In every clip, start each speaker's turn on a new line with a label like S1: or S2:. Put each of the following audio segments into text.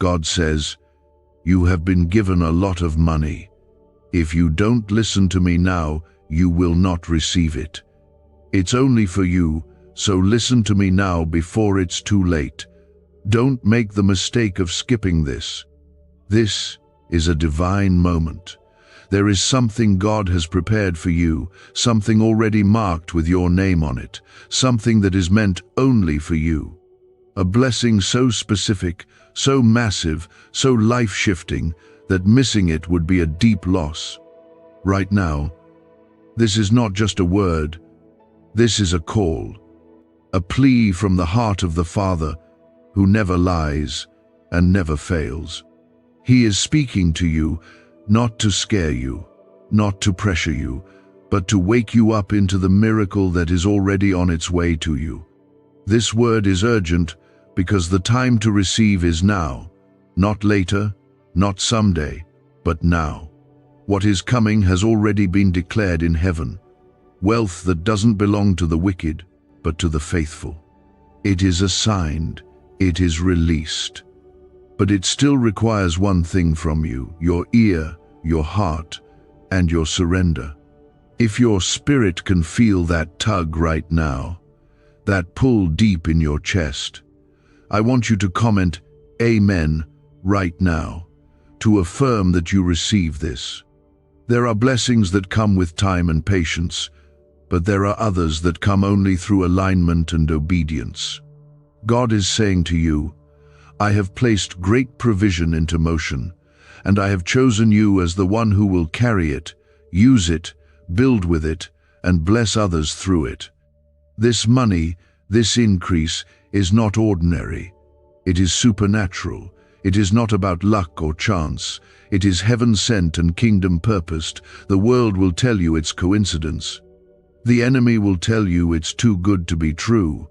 S1: God says, "You have been given a lot of money. If you don't listen to me now, you will not receive it. It's only for you, so listen to me now before it's too late. Don't make the mistake of skipping this. This is a divine moment. There is something God has prepared for you, something already marked with your name on it, something that is meant only for you. A blessing so specific, so massive, so life-shifting, that missing it would be a deep loss. Right now, this is not just a word, this is a call, a plea from the heart of the Father who never lies and never fails. He is speaking to you, not to scare you, not to pressure you, but to wake you up into the miracle that is already on its way to you. This word is urgent because the time to receive is now, not later, not someday, but now. What is coming has already been declared in heaven, wealth that doesn't belong to the wicked, but to the faithful. It is assigned, it is released. But it still requires one thing from you, your ear, your heart, and your surrender. If your spirit can feel that tug right now, that pull deep in your chest, I want you to comment "Amen" right now, to affirm that you receive this. There are blessings that come with time and patience, but there are others that come only through alignment and obedience. God is saying to you, "I have placed great provision into motion, and I have chosen you as the one who will carry it, use it, build with it, and bless others through it." This money, this increase, is not ordinary. It is supernatural. It is not about luck or chance. It is heaven-sent and kingdom-purposed. The world will tell you it's coincidence. The enemy will tell you it's too good to be true.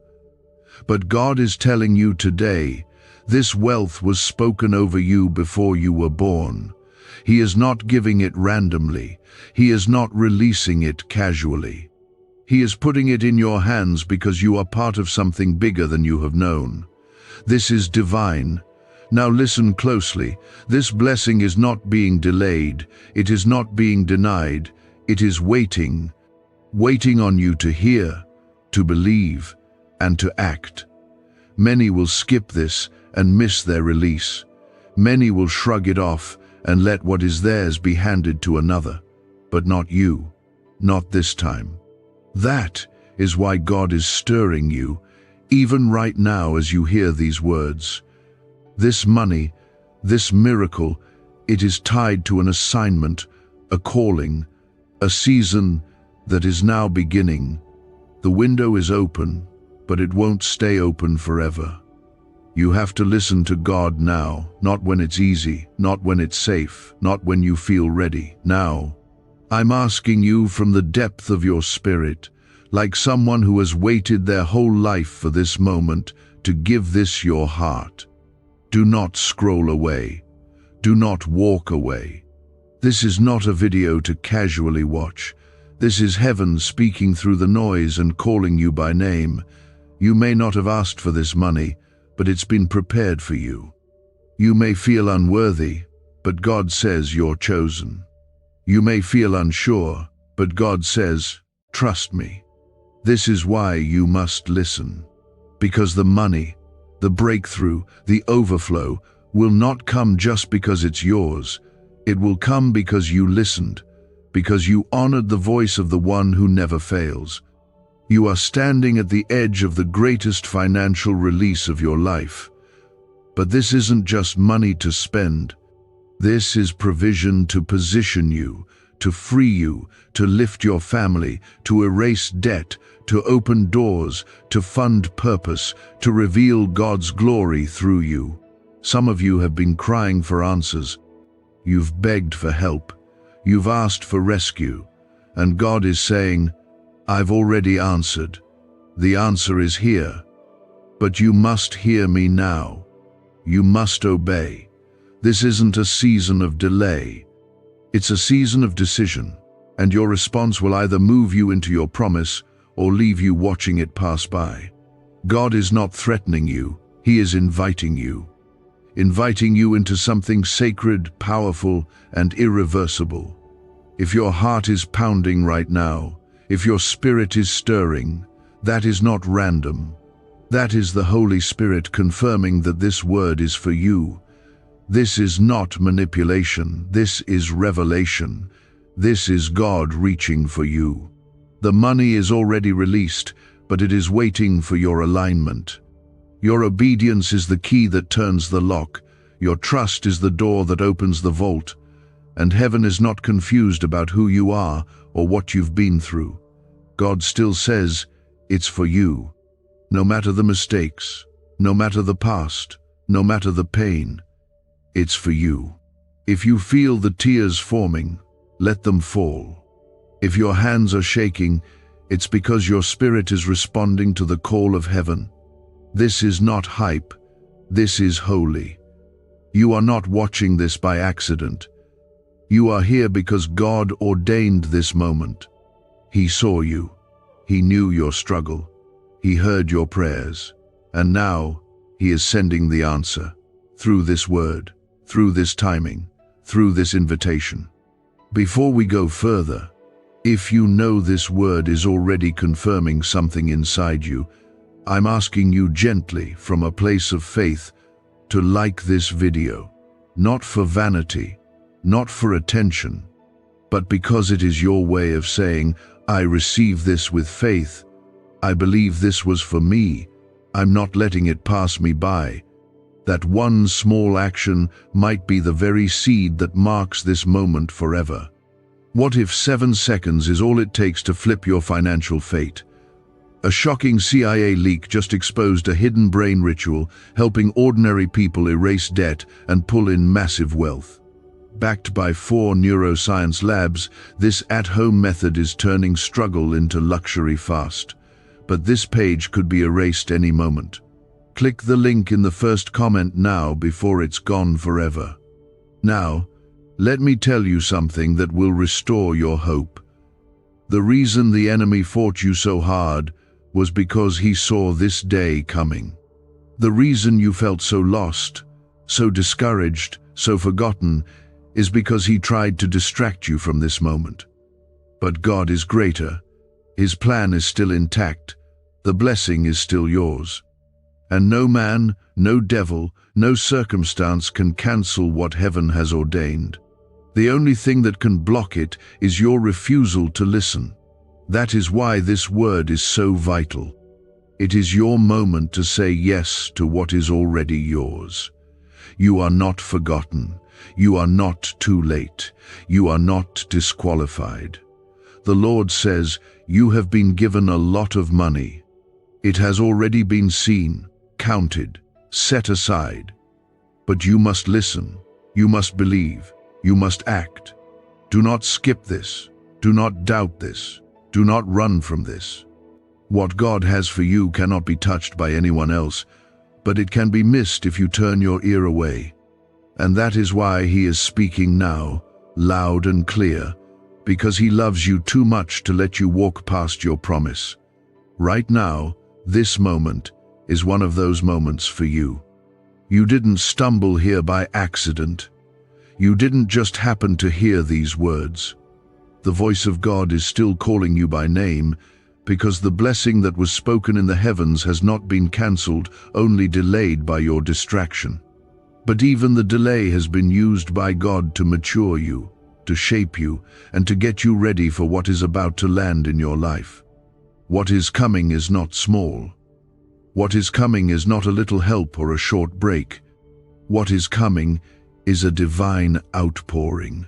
S1: But God is telling you today, this wealth was spoken over you before you were born. He is not giving it randomly. He is not releasing it casually. He is putting it in your hands because you are part of something bigger than you have known. This is divine. Now listen closely. This blessing is not being delayed. It is not being denied. It is waiting on you to hear, to believe, and to act. Many will skip this and miss their release. Many will shrug it off and let what is theirs be handed to another. But not you, not this time. That is why God is stirring you, even right now as you hear these words. This money, this miracle, it is tied to an assignment, a calling, a season that is now beginning. The window is open, but it won't stay open forever. You have to listen to God now, not when it's easy, not when it's safe, not when you feel ready. Now, I'm asking you from the depth of your spirit, like someone who has waited their whole life for this moment, to give this your heart. Do not scroll away. Do not walk away. This is not a video to casually watch. This is heaven speaking through the noise and calling you by name. You may not have asked for this money, but it's been prepared for you. You may feel unworthy, but God says you're chosen. You may feel unsure, but God says, "Trust me." This is why you must listen. Because the money, the breakthrough, the overflow will not come just because it's yours. It will come because you listened, because you honored the voice of the one who never fails. You are standing at the edge of the greatest financial release of your life. But this isn't just money to spend. This is provision to position you, to free you, to lift your family, to erase debt, to open doors, to fund purpose, to reveal God's glory through you. Some of you have been crying for answers. You've begged for help. You've asked for rescue. And God is saying, "I've already answered. The answer is here. But you must hear me now. You must obey. This isn't a season of delay. It's a season of decision, and your response will either move you into your promise or leave you watching it pass by. God is not threatening you. He is inviting you. inviting you into something sacred, powerful, and irreversible. If your heart is pounding right now, if your spirit is stirring, that is not random. That is the Holy Spirit confirming that this word is for you. This is not manipulation. This is revelation. This is God reaching for you. The money is already released, but it is waiting for your alignment. Your obedience is the key that turns the lock. Your trust is the door that opens the vault. And heaven is not confused about who you are or what you've been through. God still says, it's for you. No matter the mistakes, no matter the past, no matter the pain, it's for you. If you feel the tears forming, let them fall. If your hands are shaking, it's because your spirit is responding to the call of heaven. This is not hype. This is holy. You are not watching this by accident. You are here because God ordained this moment. He saw you. He knew your struggle. He heard your prayers. And now He is sending the answer through this word, through this timing, through this invitation. Before we go further, if you know this word is already confirming something inside you, I'm asking you gently from a place of faith to like this video, not for vanity, not for attention, but because it is your way of saying, I receive this with faith. I believe this was for me. I'm not letting it pass me by. That one small action might be the very seed that marks this moment forever. What if 7 seconds is all it takes to flip your financial fate? A shocking CIA leak just exposed a hidden brain ritual helping ordinary people erase debt and pull in massive wealth. Backed by 4 neuroscience labs, this at-home method is turning struggle into luxury fast. But this page could be erased any moment. Click the link in the first comment now before it's gone forever. Now, let me tell you something that will restore your hope. The reason the enemy fought you so hard was because he saw this day coming. The reason you felt so lost, so discouraged, so forgotten, is because he tried to distract you from this moment. But God is greater. His plan is still intact. The blessing is still yours. And no man, no devil, no circumstance can cancel what heaven has ordained. The only thing that can block it is your refusal to listen. That is why this word is so vital. It is your moment to say yes to what is already yours. You are not forgotten. You are not too late. You are not disqualified. The Lord says, you have been given a lot of money. It has already been seen, counted, set aside. But you must listen. You must believe. You must act. Do not skip this. Do not doubt this. Do not run from this. What God has for you cannot be touched by anyone else, but it can be missed if you turn your ear away. And that is why He is speaking now, loud and clear, because He loves you too much to let you walk past your promise. Right now, this moment is one of those moments for you. You didn't stumble here by accident. You didn't just happen to hear these words. The voice of God is still calling you by name, because the blessing that was spoken in the heavens has not been cancelled, only delayed by your distraction. But even the delay has been used by God to mature you, to shape you, and to get you ready for what is about to land in your life. What is coming is not small. What is coming is not a little help or a short break. What is coming is a divine outpouring,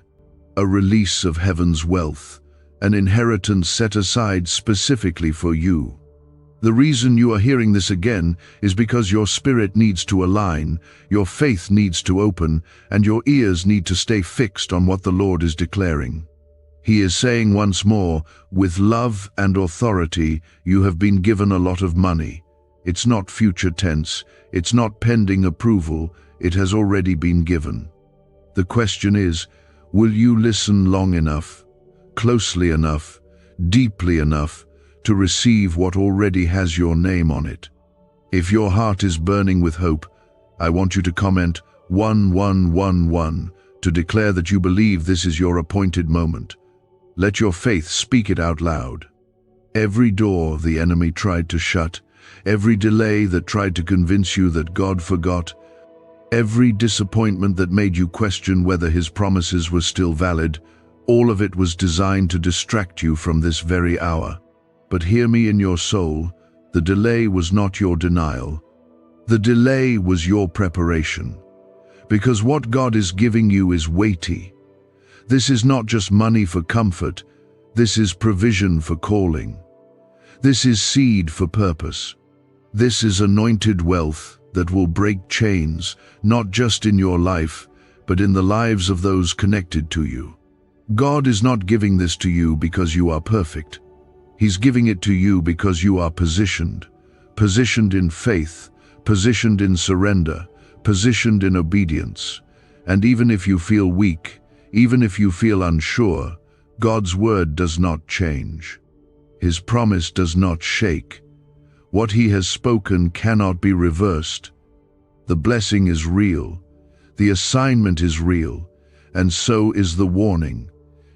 S1: a release of heaven's wealth, an inheritance set aside specifically for you. The reason you are hearing this again is because your spirit needs to align, your faith needs to open, and your ears need to stay fixed on what the Lord is declaring. He is saying once more, with love and authority, you have been given a lot of money. It's not future tense, it's not pending approval, it has already been given. The question is, will you listen long enough, closely enough, deeply enough to receive what already has your name on it? If your heart is burning with hope, I want you to comment, 1111 to declare that you believe this is your appointed moment. Let your faith speak it out loud. Every door the enemy tried to shut, every delay that tried to convince you that God forgot, every disappointment that made you question whether his promises were still valid, all of it was designed to distract you from this very hour. But hear me in your soul, the delay was not your denial. The delay was your preparation. Because what God is giving you is weighty. This is not just money for comfort, this is provision for calling. This is seed for purpose. This is anointed wealth that will break chains, not just in your life, but in the lives of those connected to you. God is not giving this to you because you are perfect. He's giving it to you because you are positioned in faith, positioned in surrender, positioned in obedience. And even if you feel weak, even if you feel unsure, God's word does not change. His promise does not shake. What he has spoken cannot be reversed. The blessing is real. The assignment is real. And so is the warning.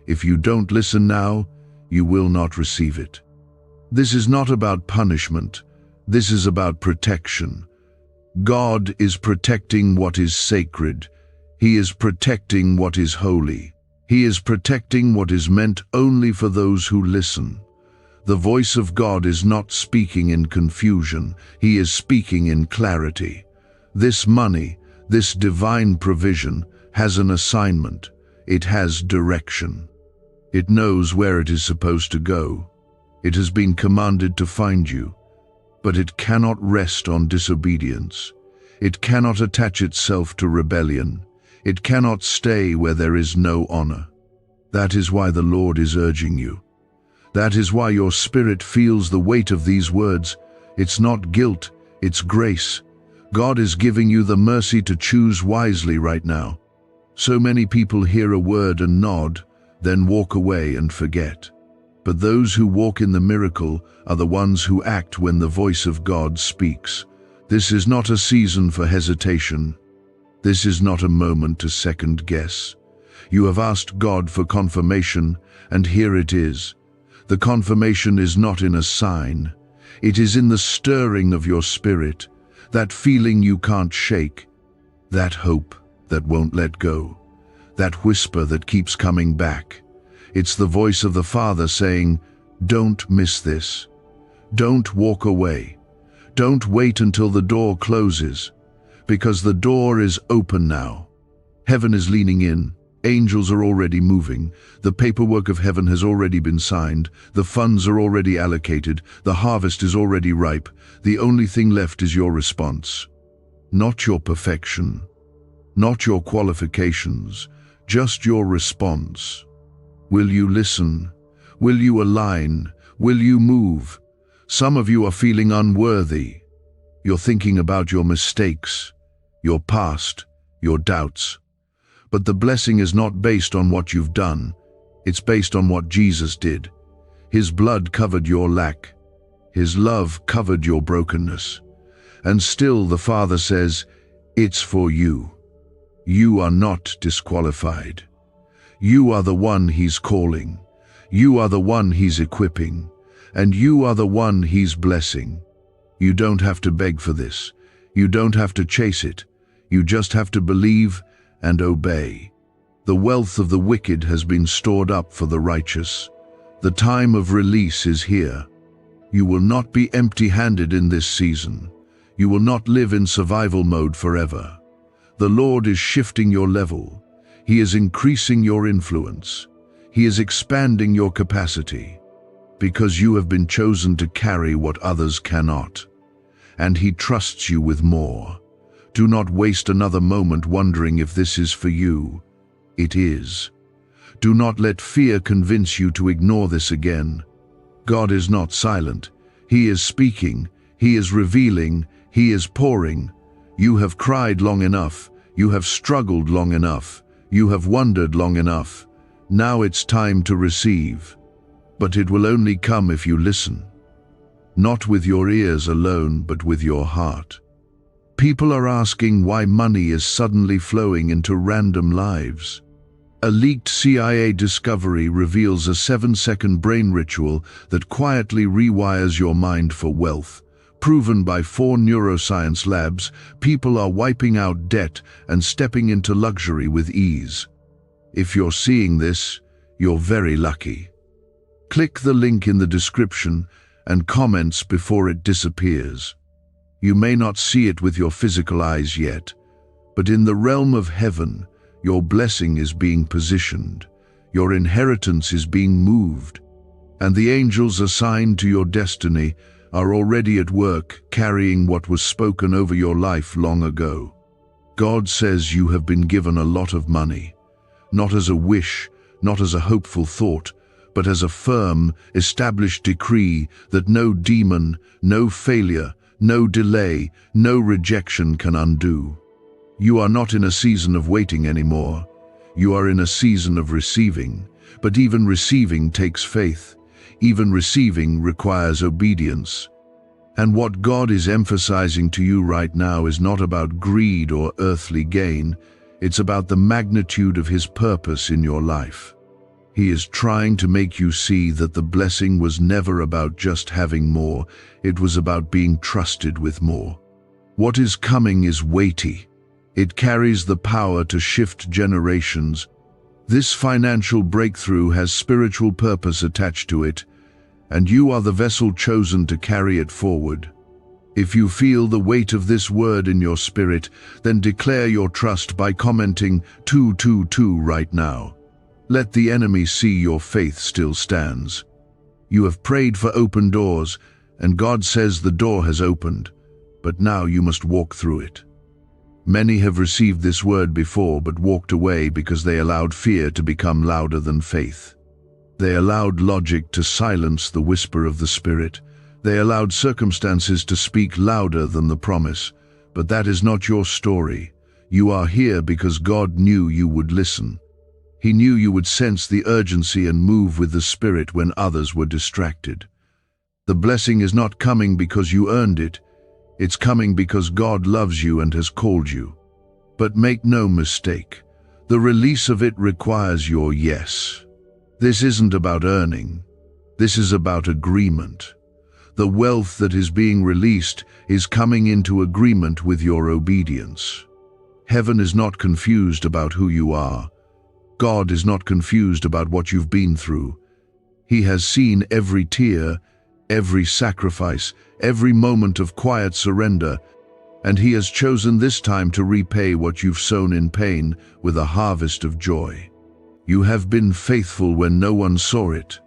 S1: If you don't listen now, you will not receive it. This is not about punishment. This is about protection. God is protecting what is sacred. He is protecting what is holy. He is protecting what is meant only for those who listen. The voice of God is not speaking in confusion. He is speaking in clarity. This money, this divine provision, has an assignment. It has direction. It knows where it is supposed to go. It has been commanded to find you, but it cannot rest on disobedience. It cannot attach itself to rebellion. It cannot stay where there is no honor. That is why the Lord is urging you. That is why your spirit feels the weight of these words. It's not guilt, it's grace. God is giving you the mercy to choose wisely right now. So many people hear a word and nod, then walk away and forget. But those who walk in the miracle are the ones who act when the voice of God speaks. This is not a season for hesitation. This is not a moment to second guess. You have asked God for confirmation, and here it is. The confirmation is not in a sign. It is in the stirring of your spirit, that feeling you can't shake, that hope that won't let go, that whisper that keeps coming back. It's the voice of the Father saying, "Don't miss this. Don't walk away. Don't wait until the door closes, because the door is open now. Heaven is leaning in. Angels are already moving. The paperwork of heaven has already been signed. The funds are already allocated. The harvest is already ripe. The only thing left is your response. Not your perfection, not your qualifications, just your response. Will you listen? Will you align? Will you move? Some of you are feeling unworthy. You're thinking about your mistakes, your past, your doubts. But the blessing is not based on what you've done. It's based on what Jesus did. His blood covered your lack. His love covered your brokenness. And still the Father says, it's for you. You are not disqualified. You are the one He's calling. You are the one He's equipping. And you are the one He's blessing. You don't have to beg for this. You don't have to chase it. You just have to believe and obey. The wealth of the wicked has been stored up for the righteous. The time of release is here. You will not be empty-handed in this season. You will not live in survival mode forever. The Lord is shifting your level. He is increasing your influence. He is expanding your capacity, because you have been chosen to carry what others cannot. And He trusts you with more. Do not waste another moment wondering if this is for you. It is. Do not let fear convince you to ignore this again. God is not silent. He is speaking. He is revealing. He is pouring. You have cried long enough. You have struggled long enough. You have wondered long enough. Now it's time to receive. But it will only come if you listen. Not with your ears alone, but with your heart. People are asking why money is suddenly flowing into random lives. A leaked CIA discovery reveals a 7-second brain ritual that quietly rewires your mind for wealth. Proven by 4 neuroscience labs, people are wiping out debt and stepping into luxury with ease. If you're seeing this, you're very lucky. Click the link in the description and comments before it disappears. You may not see it with your physical eyes yet, but in the realm of heaven, your blessing is being positioned, your inheritance is being moved, and the angels assigned to your destiny are already at work carrying what was spoken over your life long ago. God says you have been given a lot of money, not as a wish, not as a hopeful thought, but as a firm, established decree that no demon, no failure, no delay, no rejection can undo. You are not in a season of waiting anymore. You are in a season of receiving, but even receiving takes faith. Even receiving requires obedience. And what God is emphasizing to you right now is not about greed or earthly gain. It's about the magnitude of His purpose in your life. He is trying to make you see that the blessing was never about just having more. It was about being trusted with more. What is coming is weighty. It carries the power to shift generations. This financial breakthrough has spiritual purpose attached to it, and you are the vessel chosen to carry it forward. If you feel the weight of this word in your spirit, then declare your trust by commenting 222 right now. Let the enemy see your faith still stands. You have prayed for open doors, and God says the door has opened, but now you must walk through it. Many have received this word before but walked away because they allowed fear to become louder than faith. They allowed logic to silence the whisper of the Spirit. They allowed circumstances to speak louder than the promise. But that is not your story. You are here because God knew you would listen. He knew you would sense the urgency and move with the Spirit when others were distracted. The blessing is not coming because you earned it. It's coming because God loves you and has called you. But make no mistake, the release of it requires your yes. This isn't about earning. This is about agreement. The wealth that is being released is coming into agreement with your obedience. Heaven is not confused about who you are. God is not confused about what you've been through. He has seen every tear, every sacrifice, every moment of quiet surrender, and He has chosen this time to repay what you've sown in pain with a harvest of joy. You have been faithful when no one saw it.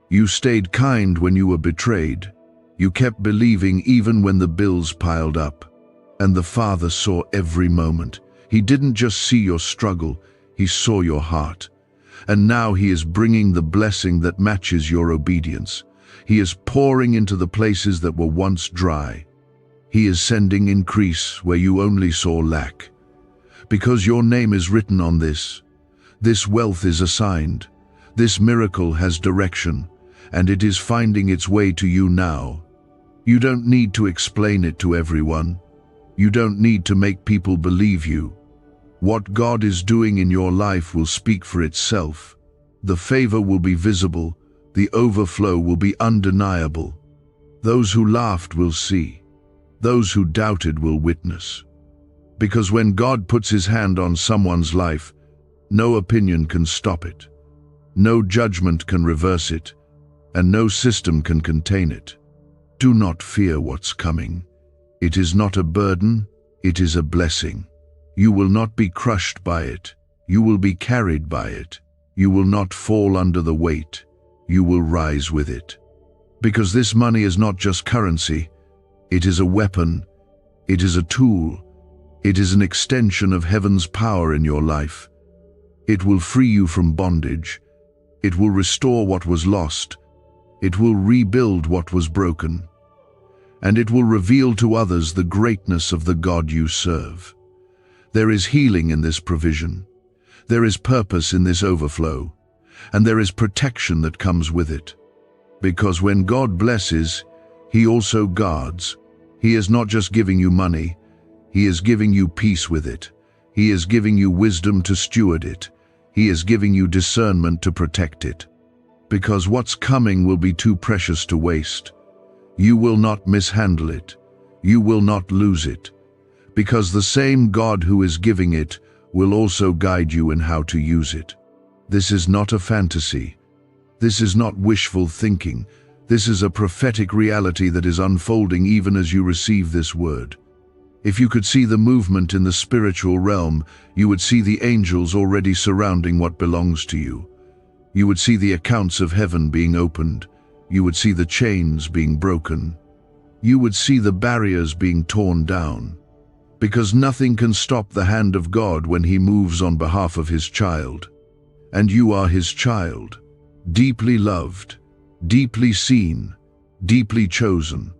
S1: You stayed kind when you were betrayed. You kept believing even when the bills piled up. And the Father saw every moment. He didn't just see your struggle, He saw your heart. And now He is bringing the blessing that matches your obedience. He is pouring into the places that were once dry. He is sending increase where you only saw lack. Because your name is written on this. This wealth is assigned. This miracle has direction, and it is finding its way to you now. You don't need to explain it to everyone. You don't need to make people believe you. What God is doing in your life will speak for itself. The favor will be visible. The overflow will be undeniable. Those who laughed will see. Those who doubted will witness. Because when God puts His hand on someone's life, no opinion can stop it. No judgment can reverse it, and no system can contain it. Do not fear what's coming. It is not a burden, it is a blessing. You will not be crushed by it. You will be carried by it. You will not fall under the weight. You will rise with it. Because this money is not just currency. It is a weapon. It is a tool. It is an extension of heaven's power in your life. It will free you from bondage. It will restore what was lost. It will rebuild what was broken. And it will reveal to others the greatness of the God you serve. There is healing in this provision. There is purpose in this overflow. And there is protection that comes with it. Because when God blesses, He also guards. He is not just giving you money. He is giving you peace with it. He is giving you wisdom to steward it. He is giving you discernment to protect it. Because what's coming will be too precious to waste. You will not mishandle it. You will not lose it. Because the same God who is giving it will also guide you in how to use it. This is not a fantasy. This is not wishful thinking. This is a prophetic reality that is unfolding even as you receive this word. If you could see the movement in the spiritual realm, you would see the angels already surrounding what belongs to you. You would see the accounts of heaven being opened. You would see the chains being broken. You would see the barriers being torn down. Because nothing can stop the hand of God when He moves on behalf of His child. And you are His child, deeply loved, deeply seen, deeply chosen.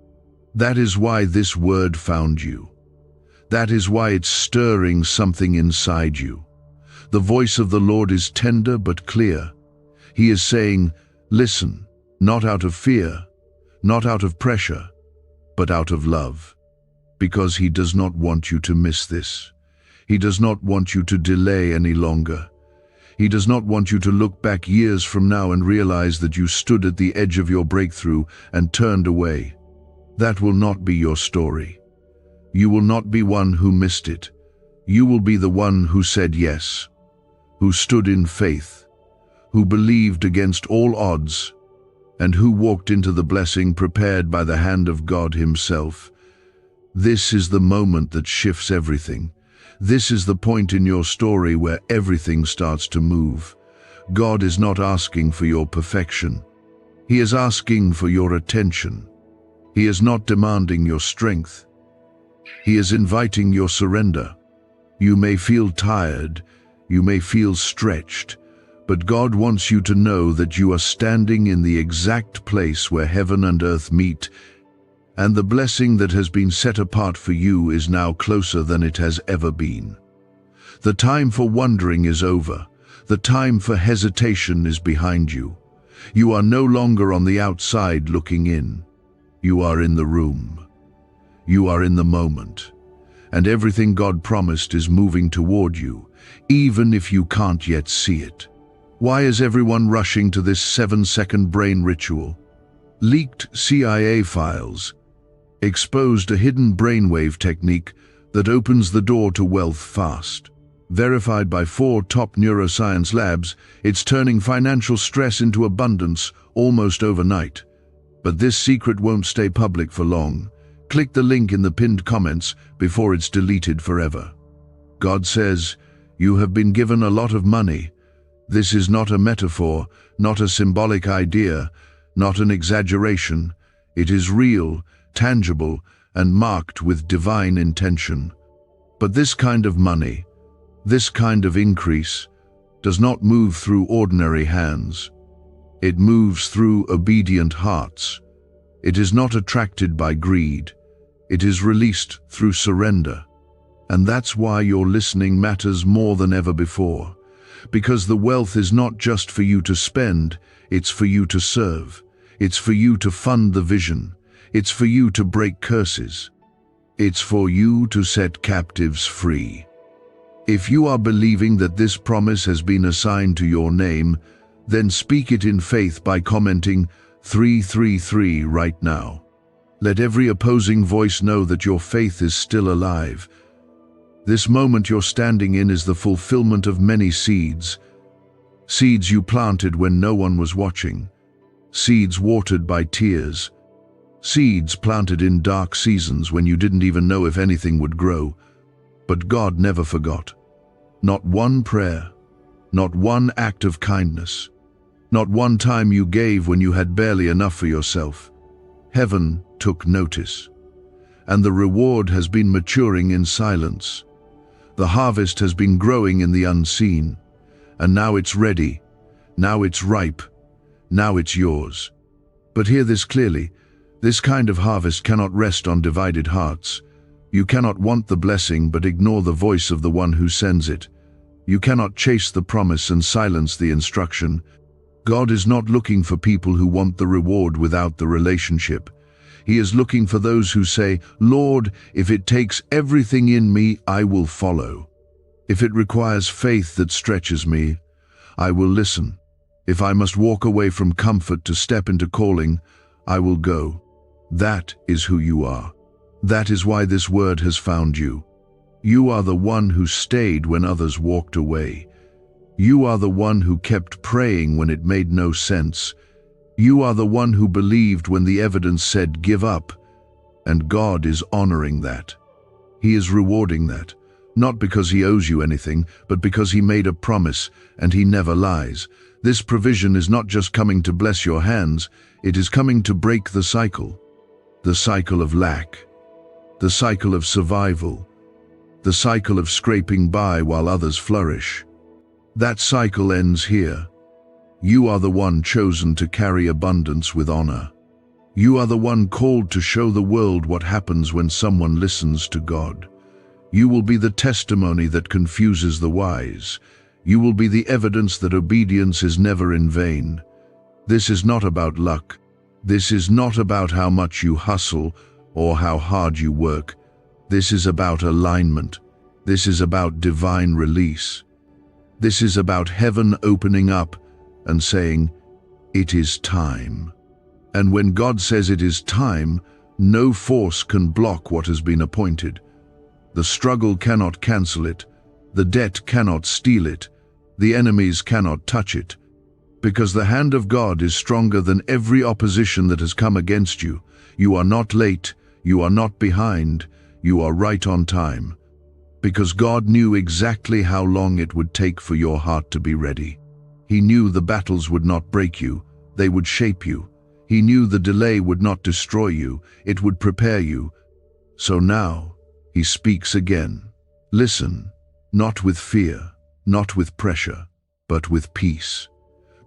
S1: That is why this word found you. That is why it's stirring something inside you. The voice of the Lord is tender but clear. He is saying, listen, not out of fear, not out of pressure, but out of love. Because He does not want you to miss this. He does not want you to delay any longer. He does not want you to look back years from now and realize that you stood at the edge of your breakthrough and turned away. That will not be your story. You will not be one who missed it. You will be the one who said yes, who stood in faith, who believed against all odds, and who walked into the blessing prepared by the hand of God Himself. This is the moment that shifts everything. This is the point in your story where everything starts to move. God is not asking for your perfection. He is asking for your attention. He is not demanding your strength. He is inviting your surrender. You may feel tired, you may feel stretched, but God wants you to know that you are standing in the exact place where heaven and earth meet, and the blessing that has been set apart for you is now closer than it has ever been. The time for wondering is over. The time for hesitation is behind you. You are no longer on the outside looking in. You are in the room. You are in the moment. And everything God promised is moving toward you, even if you can't yet see it. Why is everyone rushing to this 7-second brain ritual? Leaked CIA files exposed a hidden brainwave technique that opens the door to wealth fast. Verified by 4 top neuroscience labs, it's turning financial stress into abundance almost overnight. But this secret won't stay public for long. Click the link in the pinned comments before it's deleted forever. God says, you have been given a lot of money. This is not a metaphor, not a symbolic idea, not an exaggeration. It is real, tangible, and marked with divine intention. But this kind of money, this kind of increase, does not move through ordinary hands. It moves through obedient hearts. It is not attracted by greed. It is released through surrender. And that's why your listening matters more than ever before. Because the wealth is not just for you to spend, it's for you to serve. It's for you to fund the vision. It's for you to break curses. It's for you to set captives free. If you are believing that this promise has been assigned to your name, then speak it in faith by commenting 333 right now. Let every opposing voice know that your faith is still alive. This moment you're standing in is the fulfillment of many seeds. Seeds you planted when no one was watching. Seeds watered by tears. Seeds planted in dark seasons when you didn't even know if anything would grow. But God never forgot. Not one prayer, not one act of kindness, not one time you gave when you had barely enough for yourself. Heaven took notice, and the reward has been maturing in silence. The harvest has been growing in the unseen, and now it's ready, now it's ripe, now it's yours. But hear this clearly, this kind of harvest cannot rest on divided hearts. You cannot want the blessing but ignore the voice of the one who sends it. You cannot chase the promise and silence the instruction. God is not looking for people who want the reward without the relationship. He is looking for those who say, "Lord, if it takes everything in me, I will follow. If it requires faith that stretches me, I will listen. If I must walk away from comfort to step into calling, I will go." That is who you are. That is why this word has found you. You are the one who stayed when others walked away. You are the one who kept praying when it made no sense. You are the one who believed when the evidence said, "Give up." And God is honoring that. He is rewarding that, not because He owes you anything, but because He made a promise, and He never lies. This provision is not just coming to bless your hands, it is coming to break the cycle of lack, the cycle of survival, the cycle of scraping by while others flourish. That cycle ends here. You are the one chosen to carry abundance with honor. You are the one called to show the world what happens when someone listens to God. You will be the testimony that confuses the wise. You will be the evidence that obedience is never in vain. This is not about luck. This is not about how much you hustle or how hard you work. This is about alignment. This is about divine release. This is about heaven opening up and saying, "It is time." And when God says it is time, no force can block what has been appointed. The struggle cannot cancel it. The debt cannot steal it. The enemies cannot touch it. Because the hand of God is stronger than every opposition that has come against you. You are not late. You are not behind. You are right on time. Because God knew exactly how long it would take for your heart to be ready. He knew the battles would not break you. They would shape you. He knew the delay would not destroy you. It would prepare you. So now, He speaks again. Listen, not with fear, not with pressure, but with peace.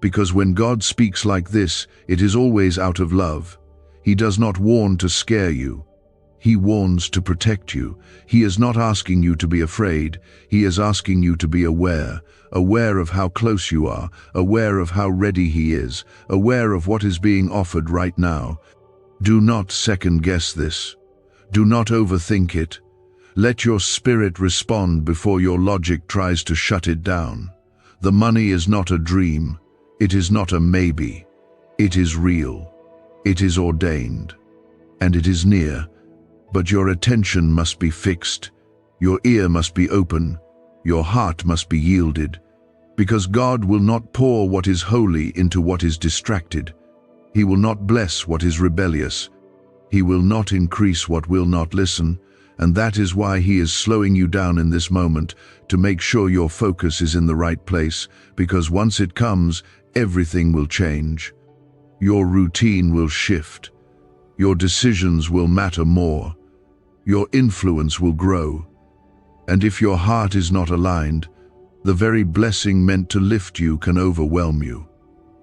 S1: Because when God speaks like this, it is always out of love. He does not warn to scare you. He warns to protect you. He is not asking you to be afraid. He is asking you to be aware of how close you are, aware of how ready He is, aware of what is being offered right now. Do not second-guess this. Do not overthink it. Let your spirit respond before your logic tries to shut it down. The money is not a dream. It is not a maybe. It is real. It is ordained. And it is near. But your attention must be fixed. Your ear must be open. Your heart must be yielded. Because God will not pour what is holy into what is distracted. He will not bless what is rebellious. He will not increase what will not listen. And that is why He is slowing you down in this moment, to make sure your focus is in the right place, because once it comes, everything will change. Your routine will shift. Your decisions will matter more. Your influence will grow. And if your heart is not aligned, the very blessing meant to lift you can overwhelm you.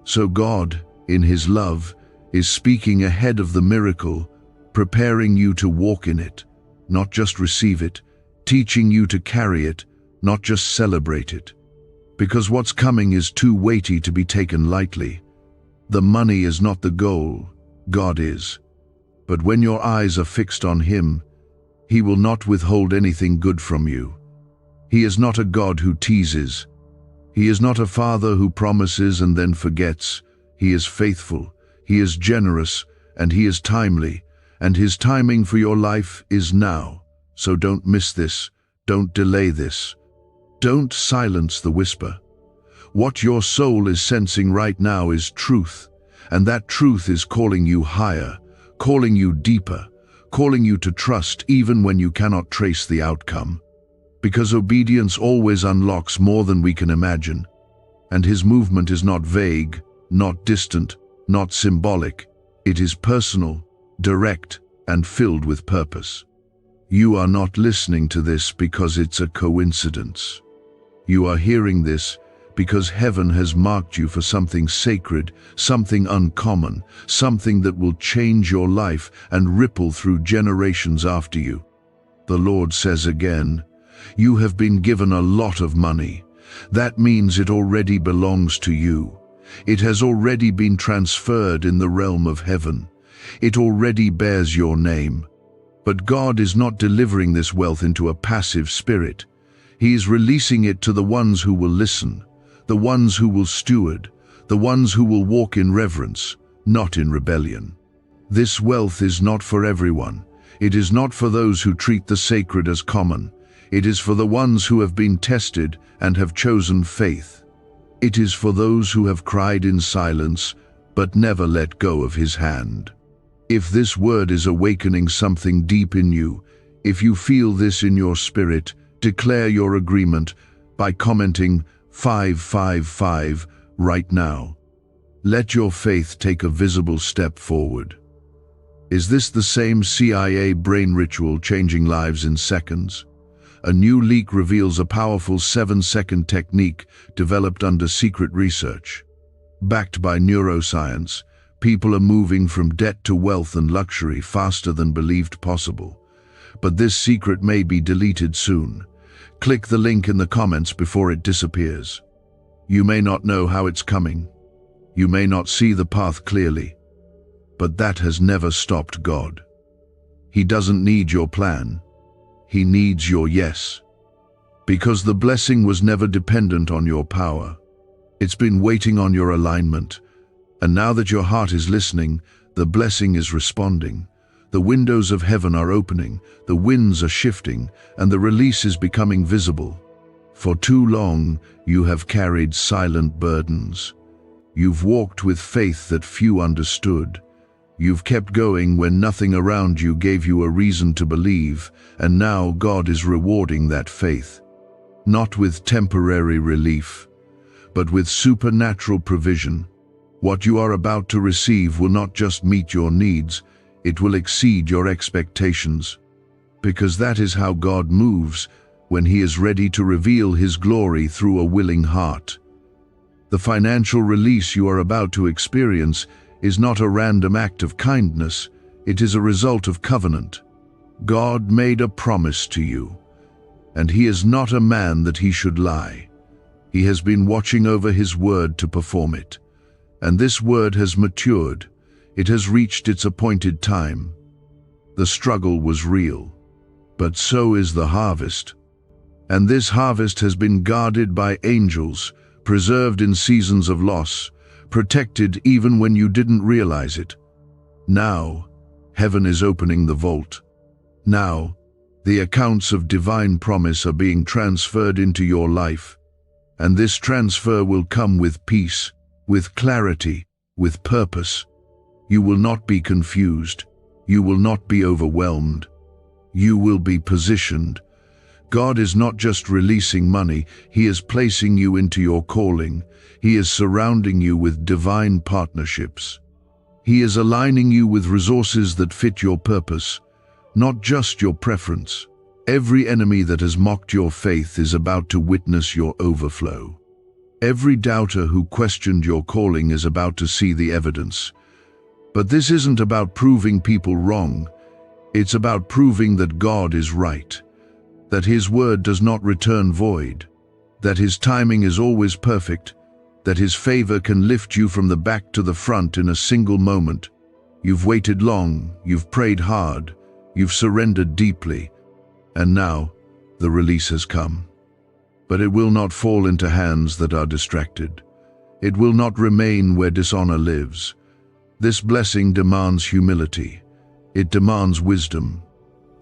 S1: So God, in His love, is speaking ahead of the miracle, preparing you to walk in it, not just receive it, teaching you to carry it, not just celebrate it. Because what's coming is too weighty to be taken lightly. The money is not the goal, God is. But when your eyes are fixed on Him, He will not withhold anything good from you. He is not a God who teases. He is not a father who promises and then forgets. He is faithful, He is generous, and He is timely. And His timing for your life is now. So don't miss this. Don't delay this. Don't silence the whisper. What your soul is sensing right now is truth. And that truth is calling you higher, calling you deeper, calling you to trust even when you cannot trace the outcome. Because obedience always unlocks more than we can imagine. And His movement is not vague, not distant, not symbolic. It is personal, direct, and filled with purpose. You are not listening to this because it's a coincidence. You are hearing this because heaven has marked you for something sacred, something uncommon, something that will change your life and ripple through generations after you. The Lord says again, you have been given a lot of money. That means it already belongs to you. It has already been transferred in the realm of heaven. It already bears your name. But God is not delivering this wealth into a passive spirit. He is releasing it to the ones who will listen, the ones who will steward, the ones who will walk in reverence, not in rebellion. This wealth is not for everyone. It is not for those who treat the sacred as common. It is for the ones who have been tested and have chosen faith. It is for those who have cried in silence, but never let go of His hand. If this word is awakening something deep in you, if you feel this in your spirit, declare your agreement by commenting 555 right now. Let your faith take a visible step forward. Is this the same CIA brain ritual changing lives in seconds? A new leak reveals a powerful 7-second technique developed under secret research. Backed by neuroscience, people are moving from debt to wealth and luxury faster than believed possible. But this secret may be deleted soon. Click the link in the comments before it disappears. You may not know how it's coming. You may not see the path clearly. But that has never stopped God. He doesn't need your plan. He needs your yes. Because the blessing was never dependent on your power. It's been waiting on your alignment. And now that your heart is listening, the blessing is responding. The windows of heaven are opening, the winds are shifting, and the release is becoming visible. For too long, you have carried silent burdens. You've walked with faith that few understood. You've kept going when nothing around you gave you a reason to believe, and now God is rewarding that faith. Not with temporary relief, but with supernatural provision. What you are about to receive will not just meet your needs, it will exceed your expectations. Because that is how God moves when He is ready to reveal His glory through a willing heart. The financial release you are about to experience is not a random act of kindness, it is a result of covenant. God made a promise to you, and He is not a man that He should lie. He has been watching over His word to perform it, and this word has matured. It has reached its appointed time. The struggle was real, but so is the harvest. And this harvest has been guarded by angels, preserved in seasons of loss, protected even when you didn't realize it. Now, heaven is opening the vault. Now, the accounts of divine promise are being transferred into your life. And this transfer will come with peace, with clarity, with purpose. You will not be confused. You will not be overwhelmed. You will be positioned. God is not just releasing money, He is placing you into your calling. He is surrounding you with divine partnerships. He is aligning you with resources that fit your purpose, not just your preference. Every enemy that has mocked your faith is about to witness your overflow. Every doubter who questioned your calling is about to see the evidence. But this isn't about proving people wrong. It's about proving that God is right, that His word does not return void, that His timing is always perfect, that His favor can lift you from the back to the front in a single moment. You've waited long, you've prayed hard, you've surrendered deeply, and now the release has come. But it will not fall into hands that are distracted. It will not remain where dishonor lives. This blessing demands humility. It demands wisdom.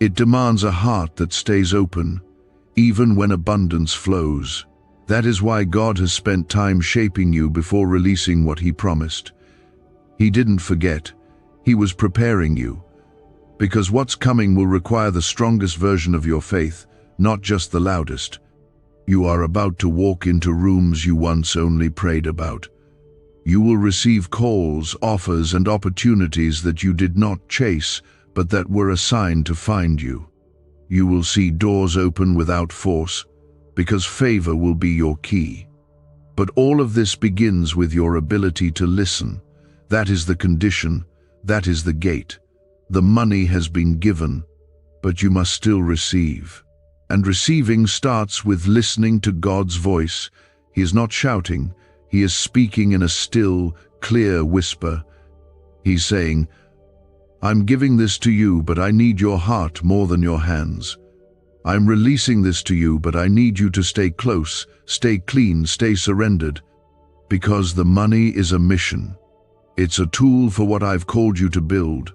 S1: It demands a heart that stays open, even when abundance flows. That is why God has spent time shaping you before releasing what He promised. He didn't forget. He was preparing you. Because what's coming will require the strongest version of your faith, not just the loudest. You are about to walk into rooms you once only prayed about. You will receive calls, offers, and opportunities that you did not chase, but that were assigned to find you. You will see doors open without force, because favor will be your key. But all of this begins with your ability to listen. That is the condition, that is the gate. The money has been given, but you must still receive. And receiving starts with listening to God's voice. He is not shouting, He is speaking in a still, clear whisper. He's saying, I'm giving this to you, but I need your heart more than your hands. I'm releasing this to you, but I need you to stay close, stay clean, stay surrendered. Because the money is a mission. It's a tool for what I've called you to build.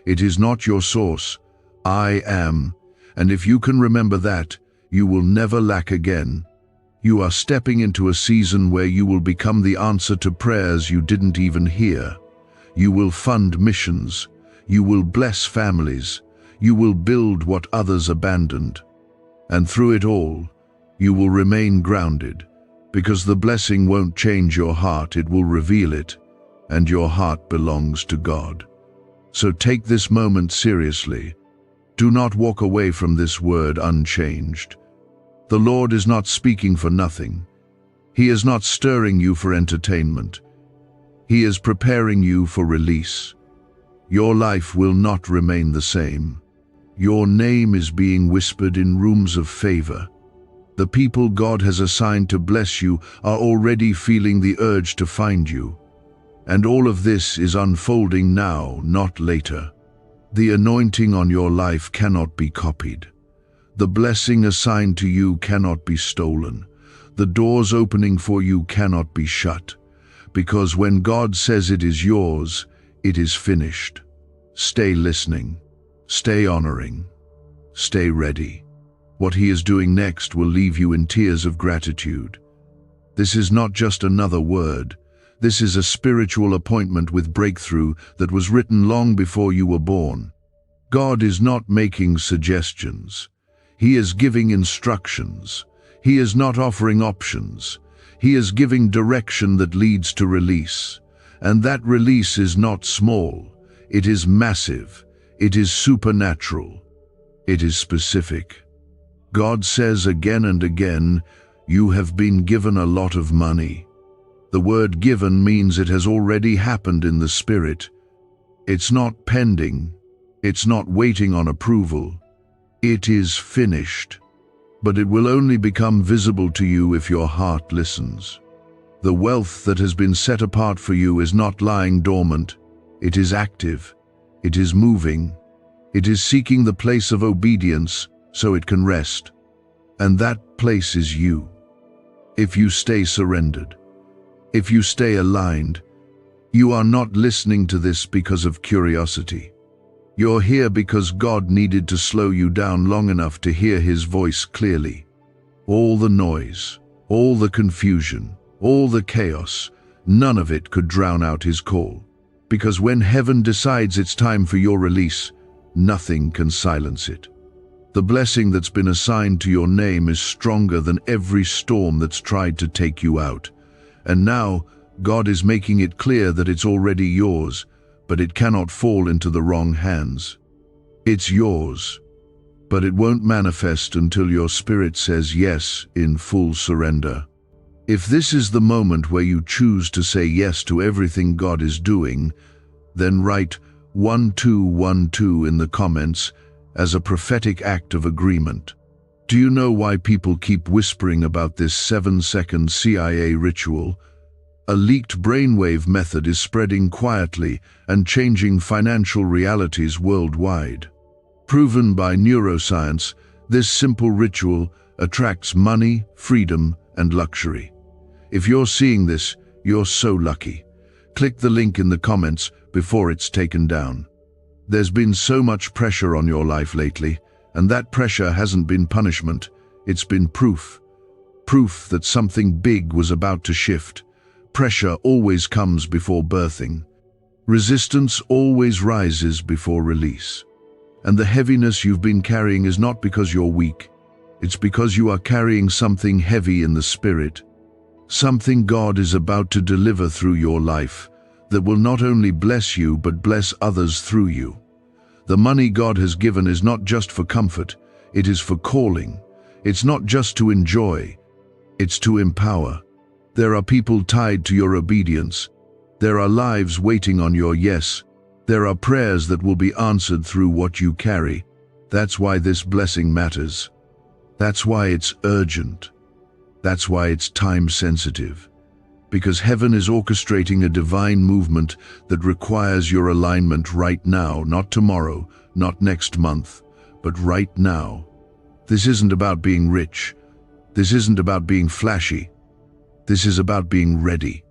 S1: It is not your source. I am. And if you can remember that, you will never lack again. You are stepping into a season where you will become the answer to prayers you didn't even hear. You will fund missions. You will bless families. You will build what others abandoned. And through it all, you will remain grounded, because the blessing won't change your heart, it will reveal it, and your heart belongs to God. So take this moment seriously. Do not walk away from this word unchanged. The Lord is not speaking for nothing. He is not stirring you for entertainment. He is preparing you for release. Your life will not remain the same. Your name is being whispered in rooms of favor. The people God has assigned to bless you are already feeling the urge to find you. And all of this is unfolding now, not later. The anointing on your life cannot be copied. The blessing assigned to you cannot be stolen. The doors opening for you cannot be shut. Because when God says it is yours, it is finished. Stay listening. Stay honoring. Stay ready. What He is doing next will leave you in tears of gratitude. This is not just another word. This is a spiritual appointment with breakthrough that was written long before you were born. God is not making suggestions. He is giving instructions. He is not offering options. He is giving direction that leads to release. And that release is not small. It is massive. It is supernatural. It is specific. God says again and again, you have been given a lot of money. The word given means it has already happened in the spirit. It's not pending. It's not waiting on approval. It is finished. But it will only become visible to you if your heart listens. The wealth that has been set apart for you is not lying dormant. It is active. It is moving. It is seeking the place of obedience so it can rest. And that place is you. If you stay surrendered, if you stay aligned, you are not listening to this because of curiosity. You're here because God needed to slow you down long enough to hear His voice clearly. All the noise, all the confusion, all the chaos, none of it could drown out His call. Because when heaven decides it's time for your release, nothing can silence it. The blessing that's been assigned to your name is stronger than every storm that's tried to take you out. And now, God is making it clear that it's already yours, but it cannot fall into the wrong hands. It's yours, but it won't manifest until your spirit says yes in full surrender. If this is the moment where you choose to say yes to everything God is doing, then write 1212 in the comments as a prophetic act of agreement. Do you know why people keep whispering about this 7-second CIA ritual? A leaked brainwave method is spreading quietly and changing financial realities worldwide. Proven by neuroscience, this simple ritual attracts money, freedom, and luxury. If you're seeing this, you're so lucky. Click the link in the comments before it's taken down. There's been so much pressure on your life lately, and that pressure hasn't been punishment, it's been proof. Proof that something big was about to shift. Pressure always comes before birthing. Resistance always rises before release. And the heaviness you've been carrying is not because you're weak. It's because you are carrying something heavy in the spirit. Something God is about to deliver through your life that will not only bless you but bless others through you. The money God has given is not just for comfort, it is for calling. It's not just to enjoy, it's to empower. There are people tied to your obedience. There are lives waiting on your yes. There are prayers that will be answered through what you carry. That's why this blessing matters. That's why it's urgent. That's why it's time sensitive. because heaven is orchestrating a divine movement that requires your alignment right now, not tomorrow, not next month, but right now. This isn't about being rich. This isn't about being flashy. This is about being ready.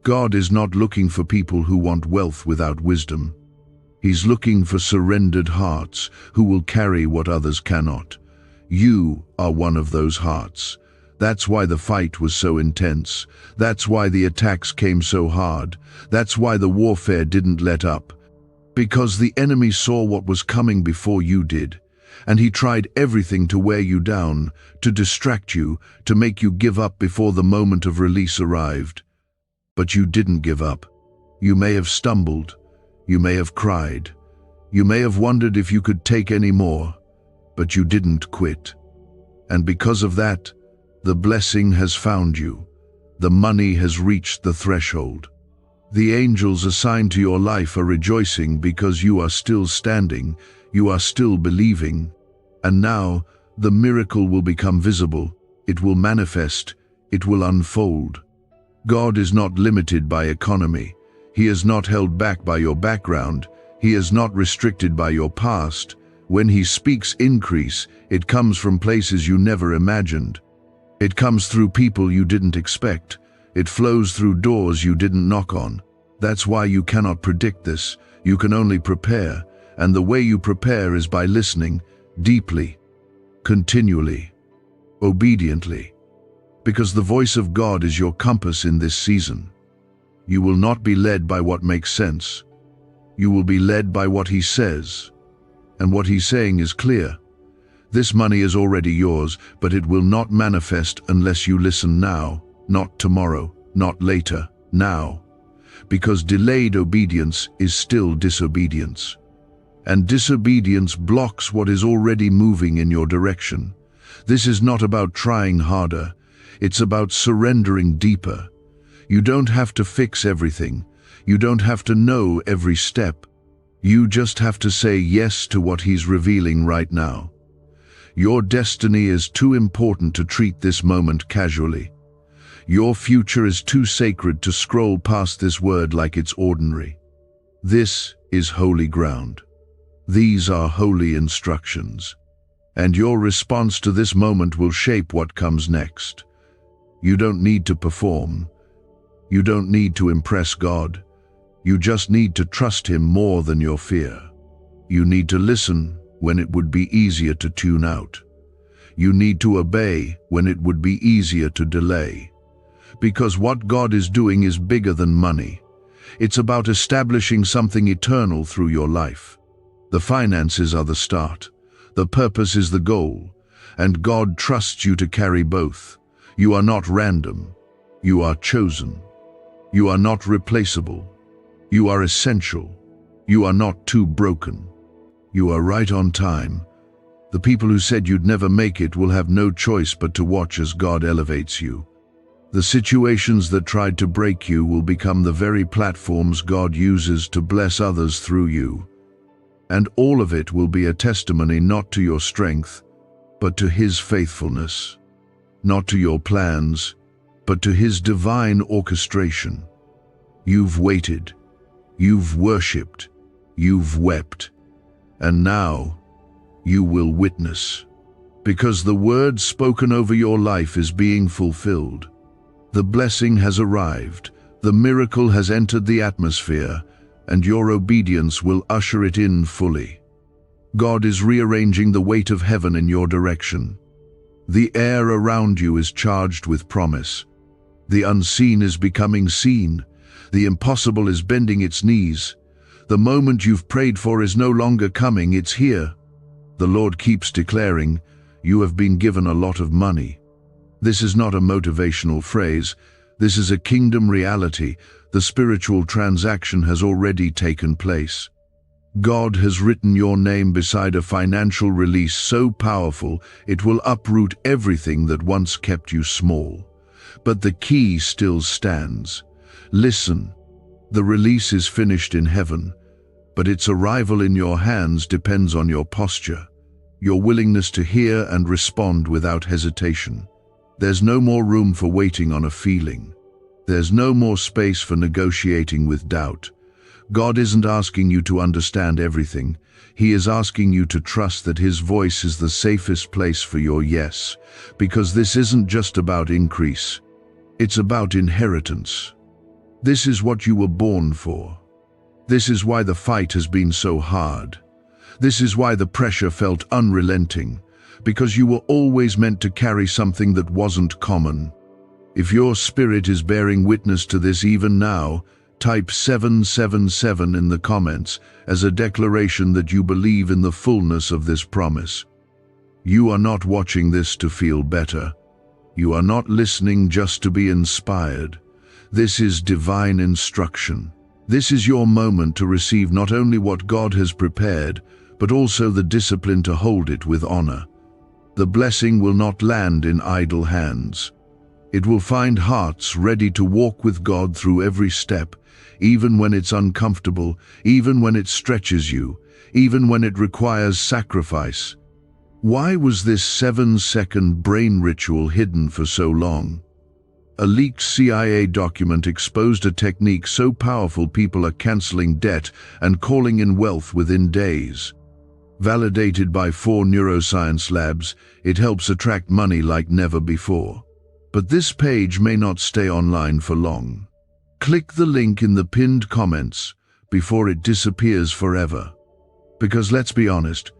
S1: God is not looking for people who want wealth without wisdom. He's looking for surrendered hearts who will carry what others cannot. You are one of those hearts. That's why the fight was so intense. That's why the attacks came so hard. That's why the warfare didn't let up. Because the enemy saw what was coming before you did, and he tried everything to wear you down, to distract you, to make you give up before the moment of release arrived. But you didn't give up. You may have stumbled. You may have cried. You may have wondered if you could take any more, but you didn't quit. And because of that, the blessing has found you. The money has reached the threshold. The angels assigned to your life are rejoicing because you are still standing, you are still believing. And now, the miracle will become visible, it will manifest, it will unfold. God is not limited by economy. He is not held back by your background. He is not restricted by your past. When He speaks increase, it comes from places you never imagined. It comes through people you didn't expect. It flows through doors you didn't knock on. That's why you cannot predict this. You can only prepare, and the way you prepare is by listening deeply, continually, obediently. Because the voice of God is your compass in this season. You will not be led by what makes sense. You will be led by what He says. And what He's saying is clear. This money is already yours, but it will not manifest unless you listen now, not tomorrow, not later, now. Because delayed obedience is still disobedience. And disobedience blocks what is already moving in your direction. This is not about trying harder. It's about surrendering deeper. You don't have to fix everything. You don't have to know every step. You just have to say yes to what He's revealing right now. Your destiny is too important to treat this moment casually. Your future is too sacred to scroll past this word like it's ordinary. This is holy ground. These are holy instructions. And your response to this moment will shape what comes next. You don't need to perform. You don't need to impress God. You just need to trust Him more than your fear. You need to listen when it would be easier to tune out. You need to obey when it would be easier to delay. Because what God is doing is bigger than money. It's about establishing something eternal through your life. The finances are the start. The purpose is the goal. And God trusts you to carry both. You are not random. You are chosen. You are not replaceable. You are essential. You are not too broken. You are right on time. The people who said you'd never make it will have no choice but to watch as God elevates you. The situations that tried to break you will become the very platforms God uses to bless others through you. And all of it will be a testimony not to your strength, but to His faithfulness. Not to your plans, but to His divine orchestration. You've waited. You've worshipped. You've wept. And now, you will witness. Because the word spoken over your life is being fulfilled. The blessing has arrived, the miracle has entered the atmosphere, and your obedience will usher it in fully. God is rearranging the weight of heaven in your direction. The air around you is charged with promise. The unseen is becoming seen. The impossible is bending its knees. The moment you've prayed for is no longer coming, it's here. The Lord keeps declaring, you have been given a lot of money. This is not a motivational phrase. This is a kingdom reality. The spiritual transaction has already taken place. God has written your name beside a financial release so powerful it will uproot everything that once kept you small. But the key still stands. Listen, the release is finished in heaven, but its arrival in your hands depends on your posture, your willingness to hear and respond without hesitation. There's no more room for waiting on a feeling. There's no more space for negotiating with doubt. God isn't asking you to understand everything. He is asking you to trust that His voice is the safest place for your yes, because this isn't just about increase. It's about inheritance. This is what you were born for. This is why the fight has been so hard. This is why the pressure felt unrelenting, because you were always meant to carry something that wasn't common. If your spirit is bearing witness to this even now, type 777 in the comments as a declaration that you believe in the fullness of this promise. You are not watching this to feel better. You are not listening just to be inspired. This is divine instruction. This is your moment to receive not only what God has prepared, but also the discipline to hold it with honor. The blessing will not land in idle hands. It will find hearts ready to walk with God through every step, even when it's uncomfortable, even when it stretches you, even when it requires sacrifice. Why was this 7-second brain ritual hidden for so long? A leaked CIA document exposed a technique so powerful people are canceling debt and calling in wealth within days. Validated by 4 neuroscience labs, it helps attract money like never before. But this page may not stay online for long. Click the link in the pinned comments before it disappears forever. Because let's be honest,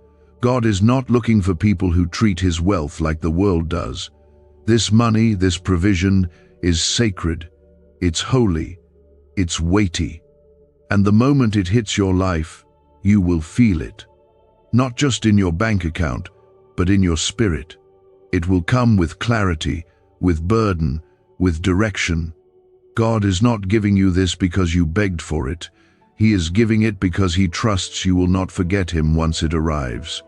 S1: God is not looking for people who treat His wealth like the world does. This money, this provision, is sacred, it's holy, it's weighty. And the moment it hits your life, you will feel it. Not just in your bank account, but in your spirit. It will come with clarity, with burden, with direction. God is not giving you this because you begged for it. He is giving it because He trusts you will not forget Him once it arrives.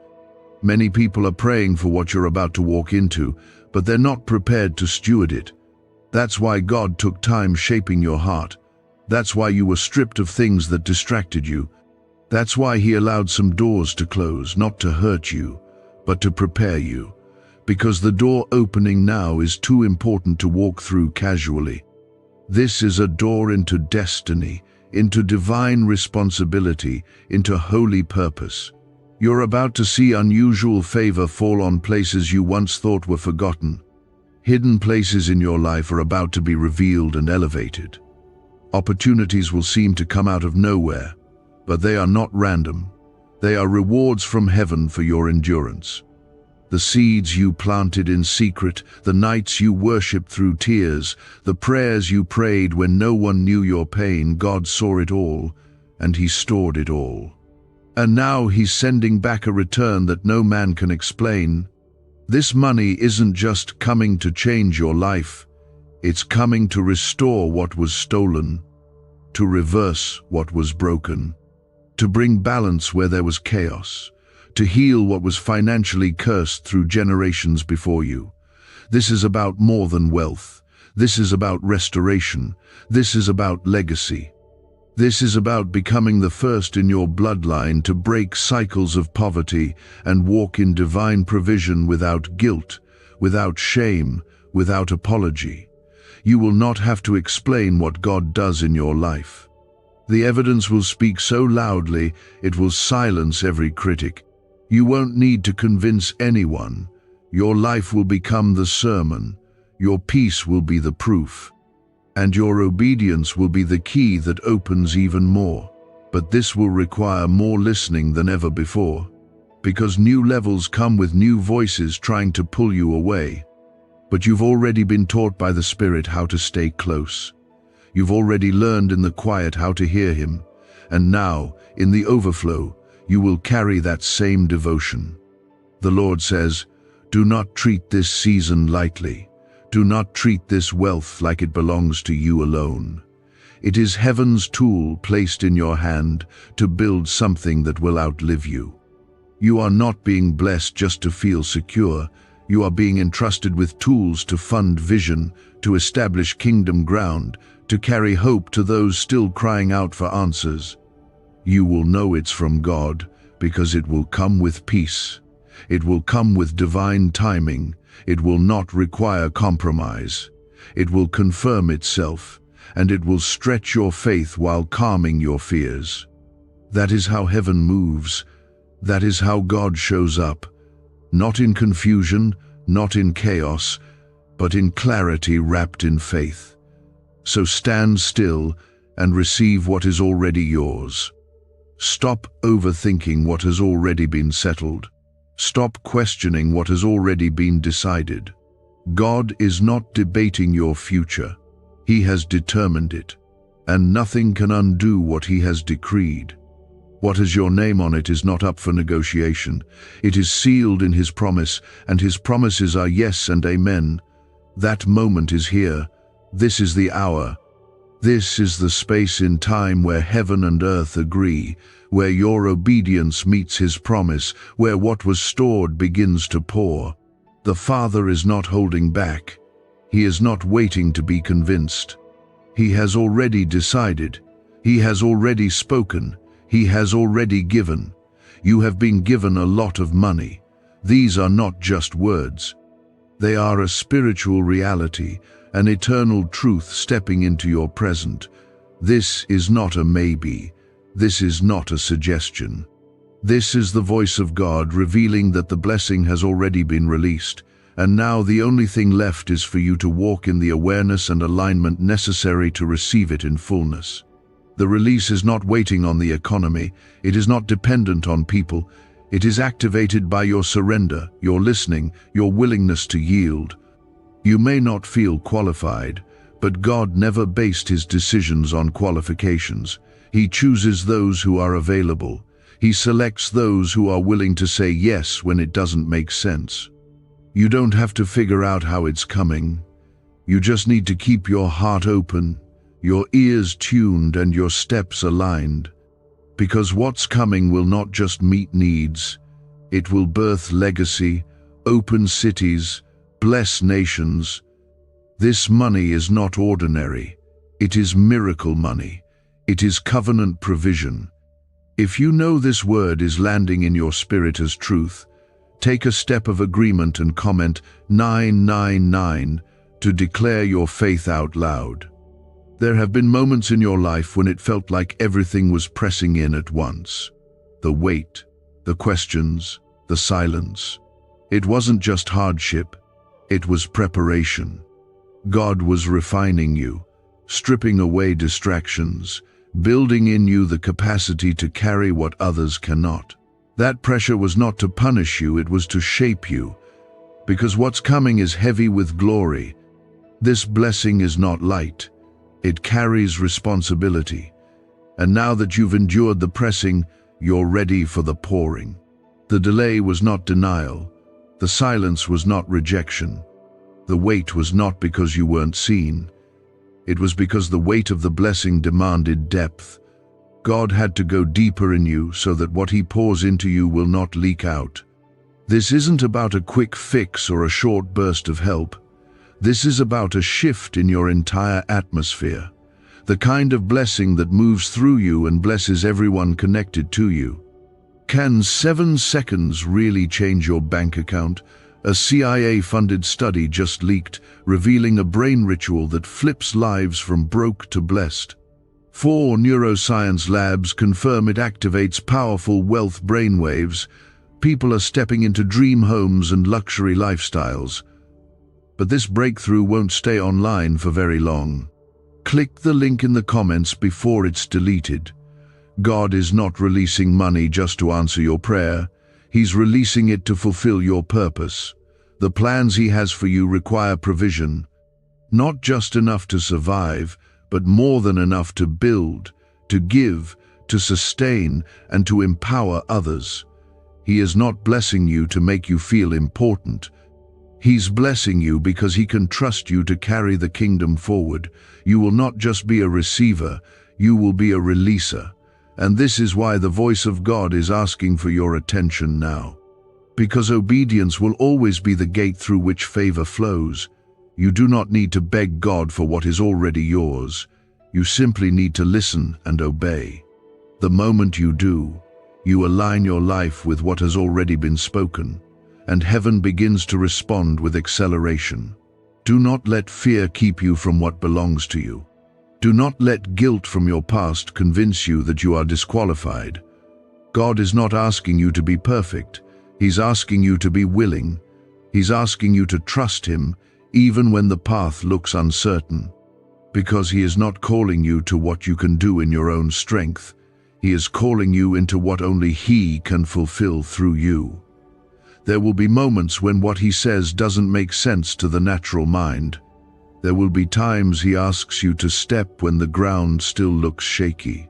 S1: Many people are praying for what you're about to walk into, but they're not prepared to steward it. That's why God took time shaping your heart. That's why you were stripped of things that distracted you. That's why He allowed some doors to close, not to hurt you, but to prepare you. Because the door opening now is too important to walk through casually. This is a door into destiny, into divine responsibility, into holy purpose. You're about to see unusual favor fall on places you once thought were forgotten. Hidden places in your life are about to be revealed and elevated. Opportunities will seem to come out of nowhere, but they are not random. They are rewards from heaven for your endurance. The seeds you planted in secret, the nights you worshipped through tears, the prayers you prayed when no one knew your pain, God saw it all, and He stored it all. And now He's sending back a return that no man can explain. This money isn't just coming to change your life, it's coming to restore what was stolen, to reverse what was broken, to bring balance where there was chaos, to heal what was financially cursed through generations before you. This is about more than wealth. This is about restoration. This is about legacy. This is about becoming the first in your bloodline to break cycles of poverty and walk in divine provision without guilt, without shame, without apology. You will not have to explain what God does in your life. The evidence will speak so loudly, it will silence every critic. You won't need to convince anyone. Your life will become the sermon. Your peace will be the proof. And your obedience will be the key that opens even more. But this will require more listening than ever before, because new levels come with new voices trying to pull you away. But you've already been taught by the Spirit how to stay close. You've already learned in the quiet how to hear Him, and now, in the overflow, you will carry that same devotion. The Lord says, do not treat this season lightly. Do not treat this wealth like it belongs to you alone. It is heaven's tool placed in your hand to build something that will outlive you. You are not being blessed just to feel secure. You are being entrusted with tools to fund vision, to establish kingdom ground, to carry hope to those still crying out for answers. You will know it's from God because it will come with peace. It will come with divine timing. It will not require compromise. It will confirm itself, and it will stretch your faith while calming your fears. That is how heaven moves. That is how God shows up. Not in confusion, not in chaos, but in clarity wrapped in faith. So stand still and receive what is already yours. Stop overthinking what has already been settled. Stop questioning what has already been decided. God is not debating your future. He has determined it, and nothing can undo what He has decreed. What has your name on it is not up for negotiation. It is sealed in His promise, and His promises are yes and amen. That moment is here. This is the hour. This is the space in time where heaven and earth agree, where your obedience meets His promise, where what was stored begins to pour. The Father is not holding back. He is not waiting to be convinced. He has already decided. He has already spoken. He has already given. You have been given a lot of money. These are not just words. They are a spiritual reality, an eternal truth stepping into your present. This is not a maybe. This is not a suggestion. This is the voice of God revealing that the blessing has already been released, and now the only thing left is for you to walk in the awareness and alignment necessary to receive it in fullness. The release is not waiting on the economy. It is not dependent on people. It is activated by your surrender, your listening, your willingness to yield. You may not feel qualified, but God never based His decisions on qualifications. He chooses those who are available. He selects those who are willing to say yes when it doesn't make sense. You don't have to figure out how it's coming. You just need to keep your heart open, your ears tuned, and your steps aligned. Because what's coming will not just meet needs. It will birth legacy, open cities, bless nations. This money is not ordinary. It is miracle money. It is covenant provision. If you know this word is landing in your spirit as truth, take a step of agreement and comment 999 to declare your faith out loud. There have been moments in your life when it felt like everything was pressing in at once. The weight, the questions, the silence. It wasn't just hardship, it was preparation. God was refining you, stripping away distractions, building in you the capacity to carry what others cannot. That pressure was not to punish you, it was to shape you. Because what's coming is heavy with glory. This blessing is not light. It carries responsibility. And now that you've endured the pressing, you're ready for the pouring. The delay was not denial. The silence was not rejection. The wait was not because you weren't seen. It was because the weight of the blessing demanded depth. God had to go deeper in you so that what He pours into you will not leak out. This isn't about a quick fix or a short burst of help. This is about a shift in your entire atmosphere, the kind of blessing that moves through you and blesses everyone connected to you. Can 7 seconds really change your bank account? A CIA-funded study just leaked, revealing a brain ritual that flips lives from broke to blessed. 4 neuroscience labs confirm it activates powerful wealth brainwaves. People are stepping into dream homes and luxury lifestyles. But this breakthrough won't stay online for very long. Click the link in the comments before it's deleted. God is not releasing money just to answer your prayer. He's releasing it to fulfill your purpose. The plans He has for you require provision. Not just enough to survive, but more than enough to build, to give, to sustain, and to empower others. He is not blessing you to make you feel important. He's blessing you because He can trust you to carry the kingdom forward. You will not just be a receiver, you will be a releaser. And this is why the voice of God is asking for your attention now. Because obedience will always be the gate through which favor flows. You do not need to beg God for what is already yours. You simply need to listen and obey. The moment you do, you align your life with what has already been spoken, and heaven begins to respond with acceleration. Do not let fear keep you from what belongs to you. Do not let guilt from your past convince you that you are disqualified. God is not asking you to be perfect. He's asking you to be willing. He's asking you to trust Him, even when the path looks uncertain. Because He is not calling you to what you can do in your own strength. He is calling you into what only He can fulfill through you. There will be moments when what He says doesn't make sense to the natural mind. There will be times He asks you to step when the ground still looks shaky.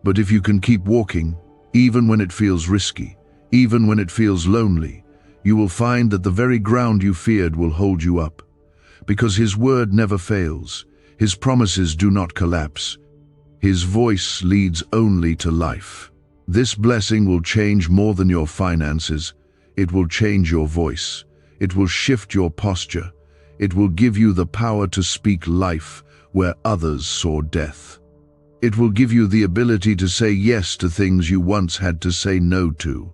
S1: But if you can keep walking, even when it feels risky, even when it feels lonely, you will find that the very ground you feared will hold you up. Because His word never fails. His promises do not collapse. His voice leads only to life. This blessing will change more than your finances. It will change your voice. It will shift your posture. It will give you the power to speak life where others saw death. It will give you the ability to say yes to things you once had to say no to.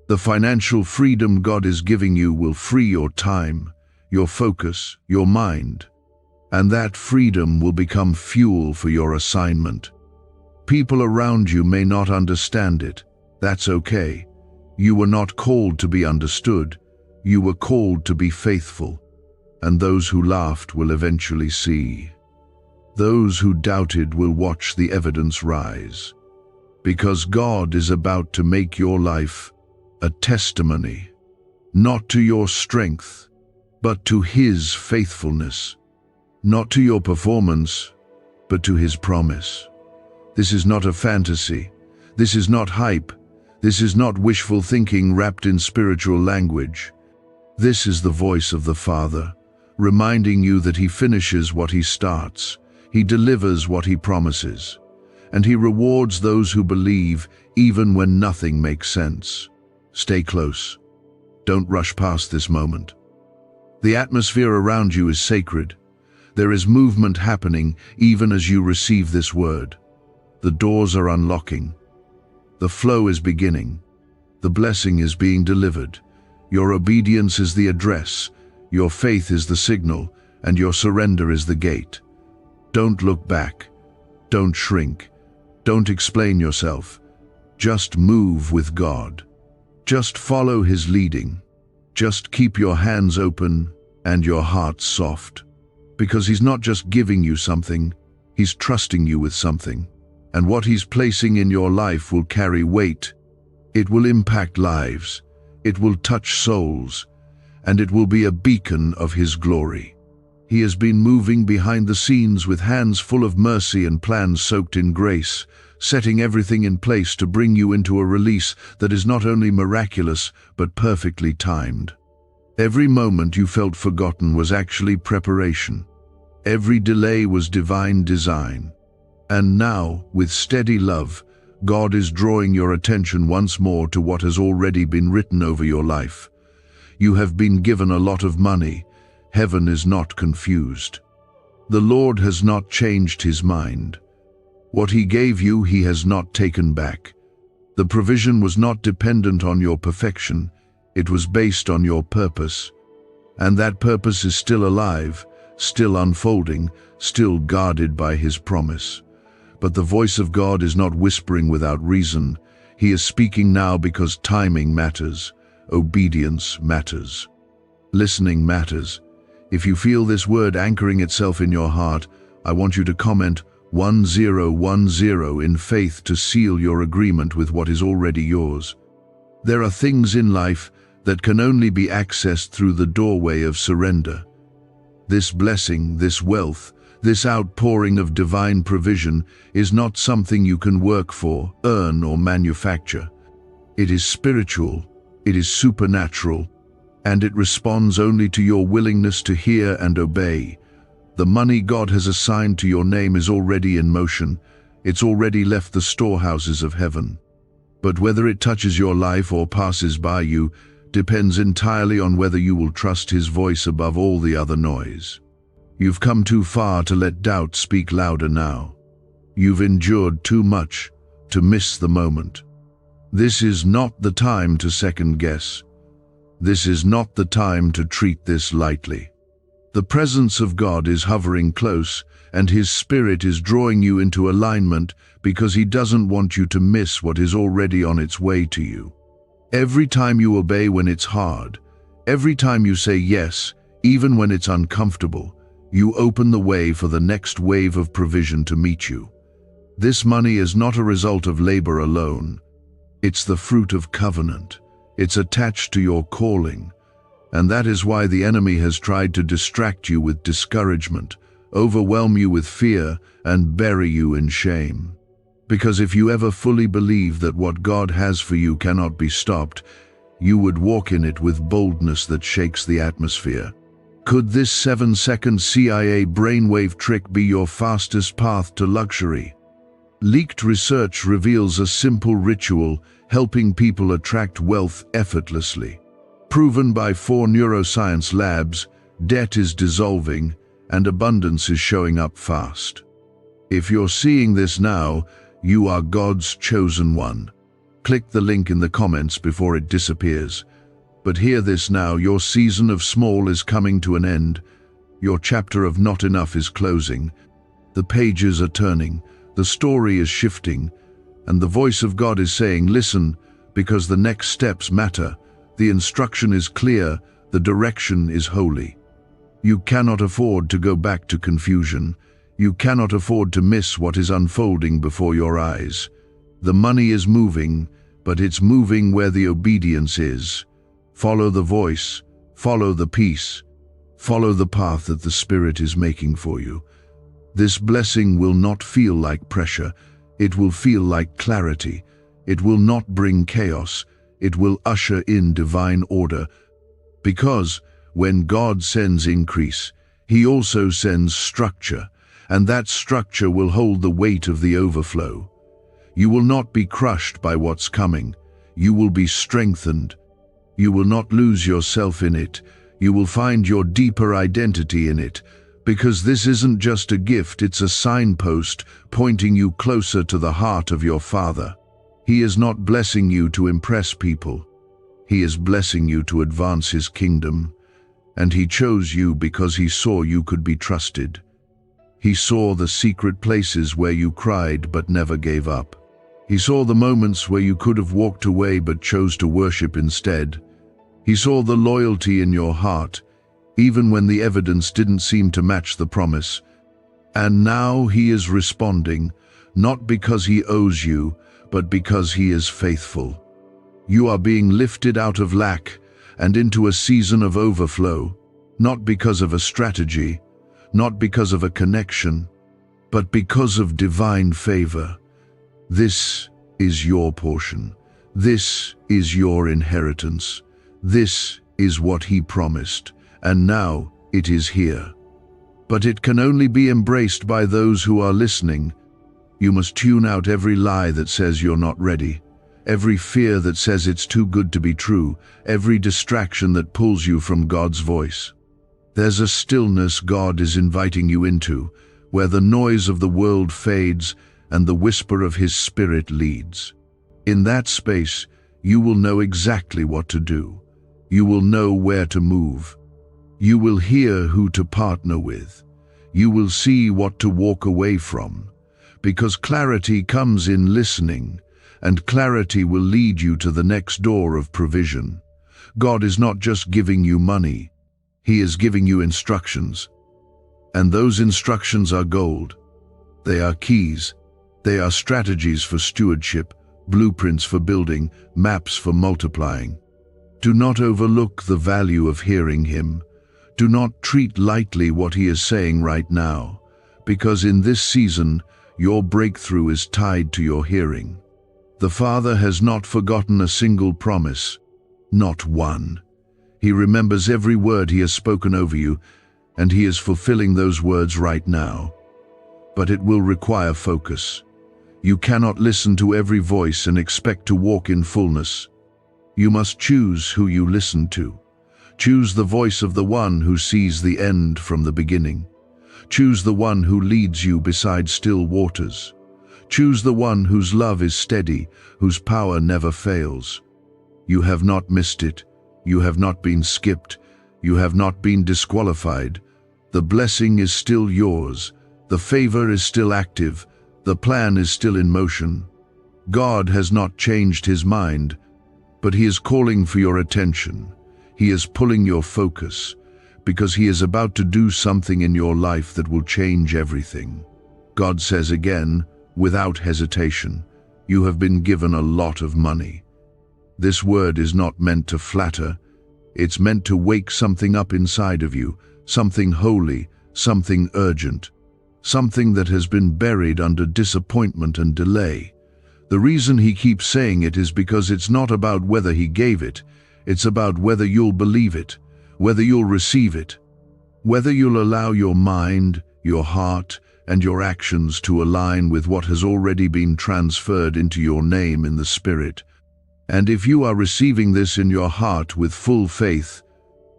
S1: The financial freedom God is giving you will free your time, your focus, your mind. And that freedom will become fuel for your assignment. People around you may not understand it. That's okay. You were not called to be understood. You were called to be faithful. And those who laughed will eventually see. Those who doubted will watch the evidence rise. Because God is about to make your life a testimony, not to your strength, but to His faithfulness. Not to your performance, but to His promise. This is not a fantasy. This is not hype. This is not wishful thinking wrapped in spiritual language. This is the voice of the Father, reminding you that He finishes what He starts. He delivers what He promises. And He rewards those who believe even when nothing makes sense. Stay close. Don't rush past this moment. The atmosphere around you is sacred. There is movement happening even as you receive this word. The doors are unlocking. The flow is beginning. The blessing is being delivered. Your obedience is the address. Your faith is the signal, and your surrender is the gate. Don't look back. Don't shrink. Don't explain yourself. Just move with God. Just follow His leading. Just keep your hands open and your heart soft. Because He's not just giving you something, He's trusting you with something. And what He's placing in your life will carry weight. It will impact lives. It will touch souls. And it will be a beacon of His glory. He has been moving behind the scenes with hands full of mercy and plans soaked in grace, setting everything in place to bring you into a release that is not only miraculous, but perfectly timed. Every moment you felt forgotten was actually preparation. Every delay was divine design. And now, with steady love, God is drawing your attention once more to what has already been written over your life. You have been given a lot of money. Heaven is not confused. The Lord has not changed His mind. What He gave you, He has not taken back. The provision was not dependent on your perfection. It was based on your purpose. And that purpose is still alive, still unfolding, still guarded by His promise. But the voice of God is not whispering without reason. He is speaking now because timing matters. Obedience matters. Listening matters. If you feel this word anchoring itself in your heart, I want you to comment 1010 in faith to seal your agreement with what is already yours. There are things in life that can only be accessed through the doorway of surrender. This blessing, this wealth, this outpouring of divine provision is not something you can work for, earn, or manufacture. It is spiritual, it is supernatural, and it responds only to your willingness to hear and obey. The money God has assigned to your name is already in motion. It's already left the storehouses of heaven. But whether it touches your life or passes by you depends entirely on whether you will trust His voice above all the other noise. You've come too far to let doubt speak louder now. You've endured too much to miss the moment. This is not the time to second guess. This is not the time to treat this lightly. The presence of God is hovering close, and His Spirit is drawing you into alignment because He doesn't want you to miss what is already on its way to you. Every time you obey when it's hard, every time you say yes, even when it's uncomfortable, you open the way for the next wave of provision to meet you. This money is not a result of labor alone. It's the fruit of covenant. It's attached to your calling. And that is why the enemy has tried to distract you with discouragement, overwhelm you with fear, and bury you in shame. Because if you ever fully believe that what God has for you cannot be stopped, you would walk in it with boldness that shakes the atmosphere. Could this 7-second CIA brainwave trick be your fastest path to luxury? Leaked research reveals a simple ritual helping people attract wealth effortlessly. Proven by 4 neuroscience labs, debt is dissolving and abundance is showing up fast. If you're seeing this now, you are God's chosen one. Click the link in the comments before it disappears. But hear this now, your season of small is coming to an end. Your chapter of not enough is closing. The pages are turning, the story is shifting, and the voice of God is saying, listen, because the next steps matter. The instruction is clear, the direction is holy. You cannot afford to go back to confusion. You cannot afford to miss what is unfolding before your eyes. The money is moving, but it's moving where the obedience is. Follow the voice, follow the peace, follow the path that the Spirit is making for you. This blessing will not feel like pressure. It will feel like clarity. It will not bring chaos. It will usher in divine order. Because when God sends increase, He also sends structure, and that structure will hold the weight of the overflow. You will not be crushed by what's coming. You will be strengthened. You will not lose yourself in it. You will find your deeper identity in it, because this isn't just a gift, it's a signpost pointing you closer to the heart of your Father. He is not blessing you to impress people. He is blessing you to advance His kingdom, and He chose you because He saw you could be trusted. He saw the secret places where you cried but never gave up. He saw the moments where you could have walked away but chose to worship instead. He saw the loyalty in your heart, even when the evidence didn't seem to match the promise. And now He is responding, not because He owes you, but because He is faithful. You are being lifted out of lack and into a season of overflow, not because of a strategy, not because of a connection, but because of divine favor. This is your portion. This is your inheritance. This is what He promised, and now it is here. But it can only be embraced by those who are listening. You must tune out every lie that says you're not ready, every fear that says it's too good to be true, every distraction that pulls you from God's voice. There's a stillness God is inviting you into, where the noise of the world fades and the whisper of His Spirit leads. In that space, you will know exactly what to do. You will know where to move. You will hear who to partner with. You will see what to walk away from. Because clarity comes in listening, and clarity will lead you to the next door of provision. God is not just giving you money. He is giving you instructions. And those instructions are gold. They are keys. They are strategies for stewardship, blueprints for building, maps for multiplying. Do not overlook the value of hearing Him. Do not treat lightly what He is saying right now, because in this season, your breakthrough is tied to your hearing. The Father has not forgotten a single promise, not one. He remembers every word He has spoken over you, and He is fulfilling those words right now. But it will require focus. You cannot listen to every voice and expect to walk in fullness. You must choose who you listen to. Choose the voice of the one who sees the end from the beginning. Choose the one who leads you beside still waters. Choose the one whose love is steady, whose power never fails. You have not missed it. You have not been skipped. You have not been disqualified. The blessing is still yours. The favor is still active. The plan is still in motion. God has not changed his mind, but he is calling for your attention. He is pulling your focus, because he is about to do something in your life that will change everything. God says again, without hesitation, you have been given a lot of money. This word is not meant to flatter. It's meant to wake something up inside of you, something holy, something urgent, something that has been buried under disappointment and delay. The reason he keeps saying it is because it's not about whether he gave it, it's about whether you'll believe it, whether you'll receive it, whether you'll allow your mind, your heart, and your actions to align with what has already been transferred into your name in the Spirit. And if you are receiving this in your heart with full faith,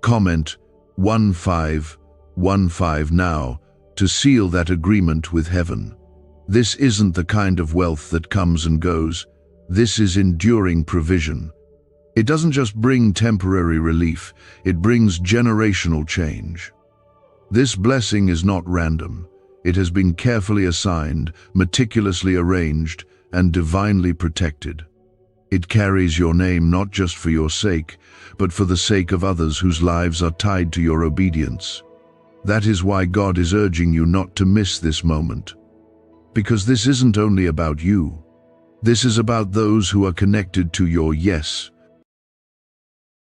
S1: comment 1515 now to seal that agreement with heaven. This isn't the kind of wealth that comes and goes. This is enduring provision. It doesn't just bring temporary relief, it brings generational change. This blessing is not random. It has been carefully assigned, meticulously arranged, and divinely protected. It carries your name not just for your sake, but for the sake of others whose lives are tied to your obedience. That is why God is urging you not to miss this moment. Because this isn't only about you. This is about those who are connected to your yes.